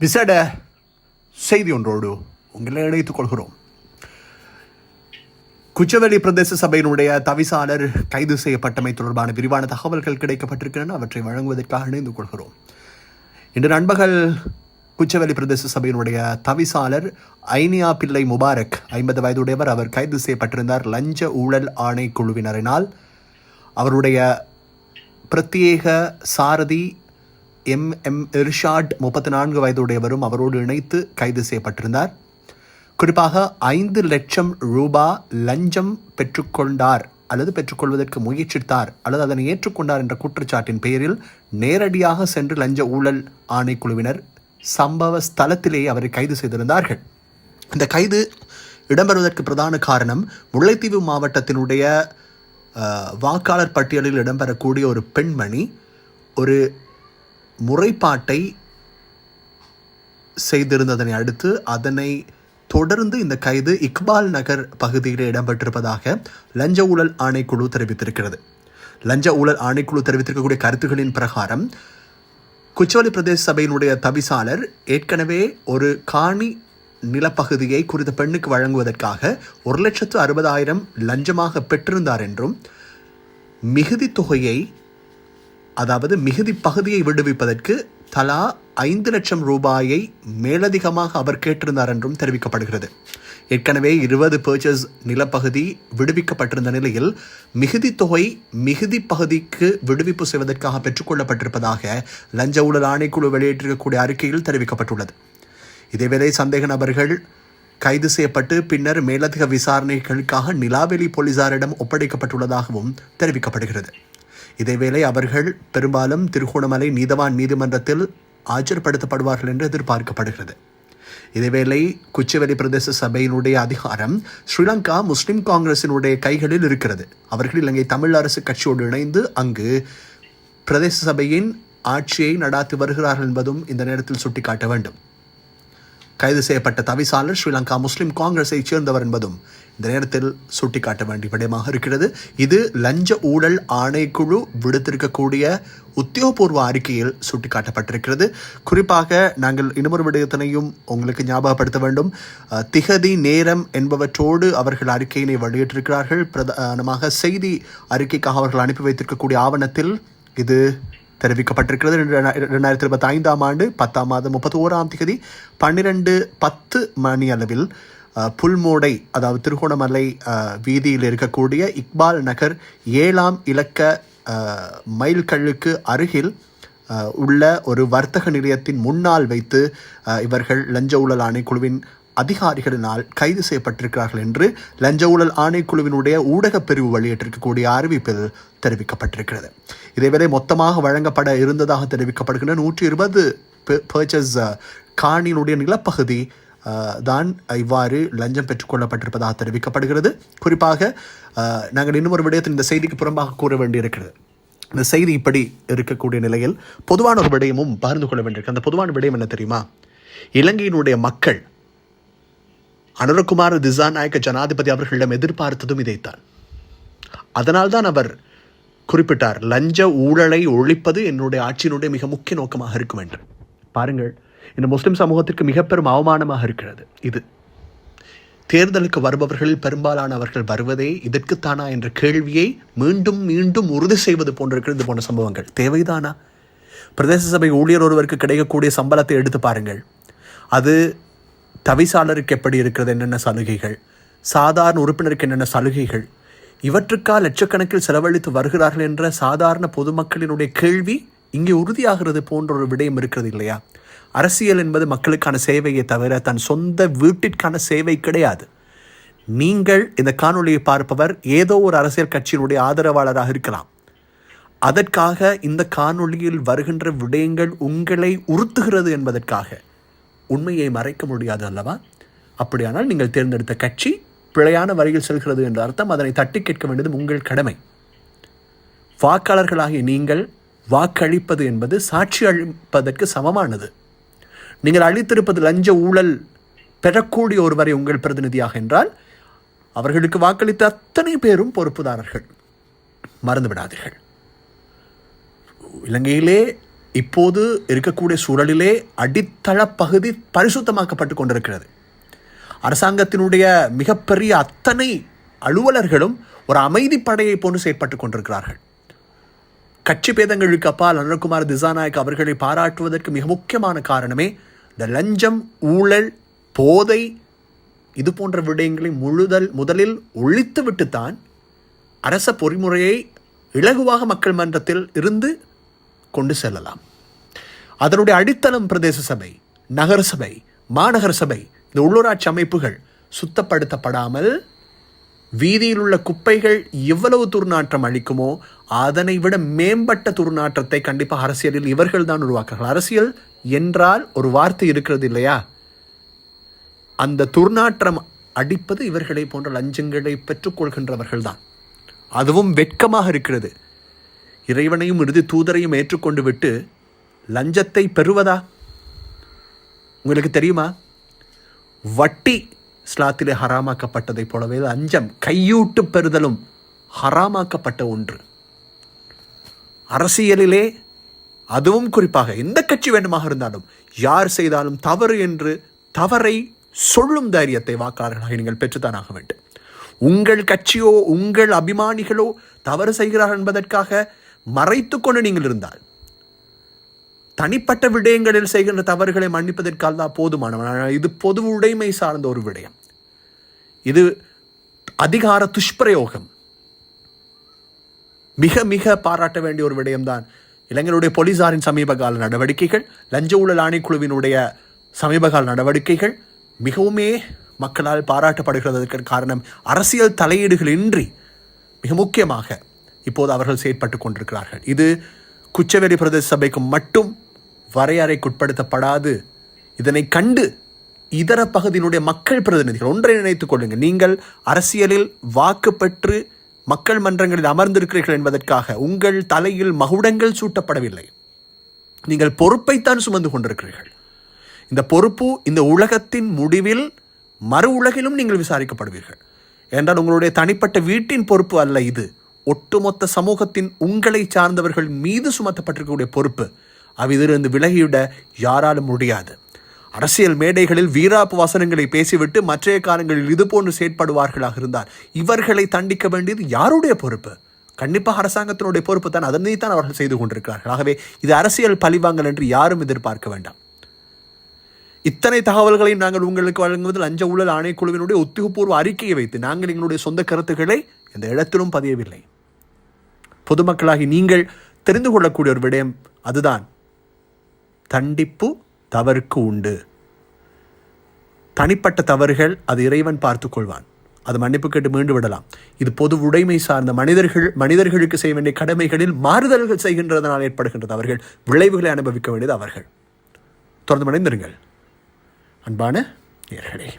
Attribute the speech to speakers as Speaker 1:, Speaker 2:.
Speaker 1: விசேட செய்தி ஒன்றோடு உங்களை இணைத்துக் கொள்கிறோம். குச்சவெளி பிரதேச சபையினுடைய தவிசாளர் கைது செய்யப்பட்டமை தொடர்பான விரிவான தகவல்கள் கிடைக்கப்பட்டிருக்கின்றன. அவற்றை வழங்குவதற்காக இணைந்து கொள்கிறோம். இன்று நண்பகல் குச்சவெளி பிரதேச சபையினுடைய தவிசாளர் ஐனியா பிள்ளை முபாரக் 50 வயதுடையவர். அவர் கைது செய்யப்பட்டிருந்தார். லஞ்ச ஊழல் ஆணைக்குழுவினரினால் அவருடைய பிரத்யேக சாரதி எம் இர்ஷாட் 34 வயதுடையவரும் அவரோடு இணைத்து கைது செய்யப்பட்டிருந்தார். குறிப்பாக 5 லட்சம் ரூபாய் லஞ்சம் பெற்றுக்கொண்டார் அல்லது பெற்றுக்கொள்வதற்கு முயற்சித்தார் அல்லது அதனை ஏற்றுக்கொண்டார் என்ற குற்றச்சாட்டின் பெயரில் நேரடியாக சென்று லஞ்ச ஊழல் ஆணைக்குழுவினர் சம்பவ ஸ்தலத்திலேயே அவரை கைது செய்திருந்தார்கள். இந்த கைது இடம்பெறுவதற்கு பிரதான காரணம் முல்லைத்தீவு மாவட்டத்தினுடைய வாக்காளர் பட்டியலில் இடம்பெறக்கூடிய ஒரு பெண்மணி ஒரு முறைப்பாட்டை செய்திருந்ததனை அடுத்து அதனை தொடர்ந்து இந்த கைது இக்பால் நகர் பகுதியில் இடம்பெற்றிருப்பதாக லஞ்ச ஊழல் ஆணைக்குழு தெரிவித்திருக்கிறது. லஞ்ச ஊழல் ஆணைக்குழு தெரிவித்திருக்கக்கூடிய கருத்துக்களின் பிரகாரம் குச்சவெளி பிரதேச சபையினுடைய தவிசாளர் ஏற்கனவே ஒரு காணி நிலப்பகுதியை குறித்த பெண்ணுக்கு வழங்குவதற்காக 1,60,000 லஞ்சமாக பெற்றிருந்தார் என்றும் மிகுதி தொகையை அதாவது மிகுதி பகுதியை விடுவிப்பதற்கு தலா 5 லட்சம் ரூபாயை மேலதிகமாக அவர் கேட்டிருந்தார் என்றும் தெரிவிக்கப்படுகிறது. ஏற்கனவே 20 பர்ச்சேஸ் நிலப்பகுதி விடுவிக்கப்பட்டிருந்த நிலையில் மிகுதி தொகை மிகுதி பகுதிக்கு விடுவிப்பு செய்வதற்காக பெற்றுக்கொள்ளப்பட்டிருப்பதாக லஞ்ச ஊழல் ஆணைக்குழு வெளியிட்டிருக்கக்கூடிய அறிக்கையில் தெரிவிக்கப்பட்டுள்ளது. இதேவேளை சந்தேக நபர்கள் கைது செய்யப்பட்டு பின்னர் மேலதிக விசாரணைகளுக்காக நிலாவெளி போலீசாரிடம் ஒப்படைக்கப்பட்டுள்ளதாகவும் தெரிவிக்கப்படுகிறது. இதேவேளை அவர்கள் பெரும்பாலும் திருகோணமலை நீதவான் நீதிமன்றத்தில் ஆஜர்படுத்தப்படுவார்கள் என்று எதிர்பார்க்கப்படுகிறது. இதேவேளை குச்சவெளி பிரதேச சபையினுடைய அதிகாரம் ஸ்ரீலங்கா முஸ்லிம் காங்கிரசினுடைய கைகளில் இருக்கிறது. அவர்கள் இலங்கை தமிழ் அரசு கட்சியோடு இணைந்து அங்கு பிரதேச சபையின் ஆட்சியை நடாத்தி வருகிறார்கள் என்பதும் இந்த நேரத்தில் சுட்டிக்காட்ட வேண்டும். கைது செய்யப்பட்ட தவிசாளர் ஸ்ரீலங்கா முஸ்லிம் காங்கிரஸை சேர்ந்தவர் என்பதும் இந்த நேரத்தில் சுட்டிக்காட்ட வேண்டிய விடயமாக இருக்கிறது. இது லஞ்ச ஊழல் ஆணைக்குழு விடுத்திருக்கக்கூடிய உத்தியோகபூர்வ அறிக்கையில் சுட்டிக்காட்டப்பட்டிருக்கிறது. குறிப்பாக நாங்கள் இன்னொரு விடயத்தினையும் உங்களுக்கு ஞாபகப்படுத்த வேண்டும். திகதி நேரம் என்பவற்றோடு அவர்கள் அறிக்கையினை வெளியிட்டிருக்கிறார்கள். பிரதானமாக செய்தி அறிக்கைக்காக அவர்கள் அனுப்பி வைத்திருக்கக்கூடிய ஆவணத்தில் இது தெரிவிக்கப்பட்டிருக்கிறது. 2025 ஆண்டு 10ஆம் மாதம் 31ஆம் தேதி 12:10 மணி அளவில் புல்மோடை அதாவது திருகோணமலை வீதியில் இருக்கக்கூடிய இக்பால் நகர் 7ஆம் இலக்க மைல்கல்லுக்கு அருகில் உள்ள ஒரு வர்த்தக நிலையத்தின் முன்னால் வைத்து இவர்கள் லஞ்ச ஊழல் ஆணைக்குழுவின் அதிகாரிகளினால் கைது செய்யப்பட்டிருக்கிறார்கள் என்று லஞ்ச ஊழல் ஆணைக்குழுவினுடைய ஊடகப் பிரிவு வெளியிட்டிருக்கக்கூடிய அறிவிப்பில் தெரிவிக்கப்பட்டிருக்கிறது. இதேவேளை மொத்தமாக வழங்கப்பட இருந்ததாக தெரிவிக்கப்படுகின்ற 120 பர்ச்சேஸ் காணியினுடைய நிலப்பகுதி தான் இவ்வாறு லஞ்சம் பெற்றுக்கொள்ளப்பட்டிருப்பதாக தெரிவிக்கப்படுகிறது. குறிப்பாக நாங்கள் இன்னொரு விடயத்தில் இந்த செய்திக்கு புறம்பாக கூற வேண்டியிருக்கிறது. இந்த செய்தி இப்படி இருக்கக்கூடிய நிலையில் பொதுவான ஒரு விடயமும் பகிர்ந்து கொள்ள வேண்டியிருக்கு. அந்த பொதுவான விடயம் என்ன தெரியுமா? இலங்கையினுடைய மக்கள் அனுரகுமார திசாநாயக்க ஜனாதிபதி அவர்களிடம் எதிர்பார்த்ததும் இதைத்தான். அதனால்தான் அவர் குறிப்பிட்டார், லஞ்ச ஊழலை ஒழிப்பது என்னுடைய ஆட்சியினுடைய மிக முக்கிய நோக்கமாக இருக்கும் என்று. பாருங்கள், இந்த முஸ்லிம் சமூகத்திற்கு மிக பெரும் அவமானமாக இருக்கிறது. இது தேர்தலுக்கு வருபவர்களில் பெரும்பாலானவர்கள் வருவதே இதற்குத்தானா என்ற கேள்வியை மீண்டும் மீண்டும் உறுதி செய்வது போன்றிருக்கிறது. இது போன்ற சம்பவங்கள் தேவைதானா? பிரதேச சபை ஊழியர் ஒருவருக்கு கிடைக்கக்கூடிய சம்பளத்தை எடுத்து பாருங்கள். அது தவிசாளருக்கு எப்படி இருக்கிறது, என்னென்ன சலுகைகள், சாதாரண உறுப்பினருக்கு என்னென்ன சலுகைகள், இவற்றுக்காக லட்சக்கணக்கில் செலவழித்து வருகிறார்கள் என்ற சாதாரண பொதுமக்களினுடைய கேள்வி இங்கே உறுதியாகிறது போன்ற ஒரு விடயம் இருக்கிறது இல்லையா? அரசியல் என்பது மக்களுக்கான சேவையை தவிர தன் சொந்த வீட்டிற்கான சேவை கிடையாது. நீங்கள் இந்த காணொலியை பார்ப்பவர் ஏதோ ஒரு அரசியல் கட்சியினுடைய ஆதரவாளராக இருக்கலாம். அதற்காக இந்த காணொலியில் வருகின்ற விடயங்கள் உங்களை உறுத்துகிறது என்பதற்காக உண்மையை மறைக்க முடியாது அல்லவா? அப்படியானால் நீங்கள் தேர்ந்தெடுத்த கட்சி பிழையான வழியில் செல்கிறது என்ற அர்த்தம். அதனை தட்டி கேட்க வேண்டியது உங்கள் கடமை. வாக்காளர்களாகிய நீங்கள் வாக்களிப்பது என்பது சாட்சி அளிப்பதற்கு சமமானது. நீங்கள் அளித்திருப்பது லஞ்ச ஊழல் பெறக்கூடிய ஒருவரை உங்கள் பிரதிநிதியாக என்றால் அவர்களுக்கு வாக்களித்த அத்தனை பேரும் பொறுப்புதாரர்கள். மறந்து விடாதீர்கள். இலங்கையிலே இப்போது இருக்கக்கூடிய சூழலிலே அடித்தள பகுதி பரிசுத்தமாக்கப்பட்டு கொண்டிருக்கிறது. அரசாங்கத்தினுடைய மிகப்பெரிய அத்தனை அலுவலர்களும் ஒரு அமைதிப்படையை போன்று செயற்பட்டு கொண்டிருக்கிறார்கள். கட்சி பேதங்களுக்கு அப்பால் அனுரகுமார் திசாநாயக் அவர்களை பாராட்டுவதற்கு மிக முக்கியமான காரணமே இந்த லஞ்சம், ஊழல், போதை இது போன்ற விடயங்களை முதலில் ஒழித்துவிட்டுத்தான் அரச பொறிமுறையை இலகுவாக மக்கள் மன்றத்தில் இருந்து கொண்டு செல்லலாம். அதனுடைய அடித்தளம் பிரதேச சபை, நகர சபை, மாநகர சபை, இந்த உள்ளூராட்சி அமைப்புகள் சுத்தப்படுத்தப்படாமல் வீதியில் உள்ள குப்பைகள் எவ்வளவு துர்நாற்றம் அளிக்குமோ அதனை விட மேம்பட்ட துர்நாற்றத்தை கண்டிப்பாக அரசியலில் இவர்கள் தான் உருவாக்குறார்கள். அரசியல் என்றால் ஒரு வார்த்தை இருக்கிறது இல்லையா, அந்த துர்நாற்றம் அடிப்பது இவர்களை போன்ற லஞ்சங்களை பெற்றுக்கொள்கின்றவர்கள் தான். அதுவும் வெட்கமாக இருக்கிறது. இறைவனையும் இறுதி தூதரையும் ஏற்றுக்கொண்டு விட்டு லஞ்சத்தை பெறுவதா? உங்களுக்கு தெரியுமா, வட்டி இஸ்லாத்திலே ஹராமாக்கப்பட்டதை போலவே லஞ்சம், கையூட்டு பெறுதலும் ஹராமாக்கப்பட்ட ஒன்று. அரசியலிலே அதுவும் குறிப்பாக எந்த கட்சி வேண்டுமாக இருந்தாலும் யார் செய்தாலும் தவறு என்று தவறை சொல்லும் தைரியத்தை வாக்காளர்களாக நீங்கள் பெற்றுத்தான் ஆக வேண்டும். உங்கள் கட்சியோ உங்கள் அபிமானிகளோ தவறு செய்கிறார்கள் என்பதற்காக மறைத்து கொண்டு நீங்கள் இருந்தால் தனிப்பட்ட விடயங்களில் செய்கின்ற தவறுகளை மன்னிப்பதற்காக தான் போதுமானவன். இது பொது உடைமை சார்ந்த ஒரு விடயம். இது அதிகார துஷ்பிரயோகம். மிக மிக பாராட்ட வேண்டிய ஒரு விடயம்தான் இளைஞருடைய போலீசாரின் சமீபகால நடவடிக்கைகள், லஞ்ச ஊழல் ஆணைக்குழுவினுடைய சமீபகால நடவடிக்கைகள் மிகவுமே மக்களால் பாராட்டப்படுகிறதற்கு காரணம் அரசியல் தலையீடுகள் இன்றி மிக முக்கியமாக இப்போது அவர்கள் செயற்பட்டு கொண்டிருக்கிறார்கள். இது குச்சவெளி பிரதேச சபைக்கு மட்டும் வரையறைக்குட்படுத்தப்படாது. இதனை கண்டு இதர பகுதியினுடைய மக்கள் பிரதிநிதிகள் ஒன்றை நினைத்துக் கொள்ளுங்கள். நீங்கள் அரசியலில் வாக்கு பெற்று மக்கள் மன்றங்களில் அமர்ந்திருக்கிறீர்கள் என்பதற்காக உங்கள் தலையில் மகுடங்கள் சூட்டப்படவில்லை. நீங்கள் பொறுப்பைத்தான் சுமந்து கொண்டிருக்கிறீர்கள். இந்த பொறுப்பு இந்த உலகத்தின் முடிவில் மறு உலகிலும் நீங்கள் விசாரிக்கப்படுவீர்கள். என்றால் உங்களுடைய தனிப்பட்ட வீட்டின் பொறுப்பு அல்ல இது. ஒட்டுமொத்த சமூகத்தின் உங்களை சார்ந்தவர்கள் மீது சுமத்தப்பட்டிருக்கக்கூடிய பொறுப்பு. அவ்விதிலிருந்து விலகிவிட யாராலும் முடியாது. அரசியல் மேடைகளில் வீராப்பு வசனங்களை பேசிவிட்டு மற்றைய காலங்களில் இது போன்று செயற்படுவார்களாக இருந்தால் இவர்களை தண்டிக்க வேண்டியது யாருடைய பொறுப்பு? கண்டிப்பாக அரசாங்கத்தினுடைய பொறுப்பு தான். அதனை தான் அவர்கள் செய்து கொண்டிருக்கிறார்கள். ஆகவே இது அரசியல் பழிவாங்கல் என்று யாரும் எதிர்பார்க்க வேண்டாம். இத்தனை தகவல்களையும் நாங்கள் உங்களுக்கு வழங்குவது லஞ்ச ஊழல் ஆணைக்குழுவினுடைய உத்தியோகபூர்வ அறிக்கையை வைத்து நாங்கள் எங்களுடைய சொந்த கருத்துக்களை எந்த இடத்திலும் பதியவில்லை. பொதுமக்களாகி நீங்கள் தெரிந்து கொள்ளக்கூடிய ஒரு விடயம் அதுதான், தண்டிப்பு தவறுக்கு உண்டு. தனிப்பட்ட தவறுகள் அது இறைவன் பார்த்துக் கொள்வான். அது மன்னிப்பு கேட்டு மீண்டு விடலாம். இது பொது உடைமை சார்ந்த மனிதர்களுக்கு செய்ய வேண்டிய கடமைகளில் மாறுதல்கள் செய்கின்றதனால் ஏற்படுகின்றது. அவர்கள் விளைவுகளை அனுபவிக்க வேண்டியது அவர்கள். தொடர்ந்து மணிந்திருங்கள் அன்பான நேயர்களே.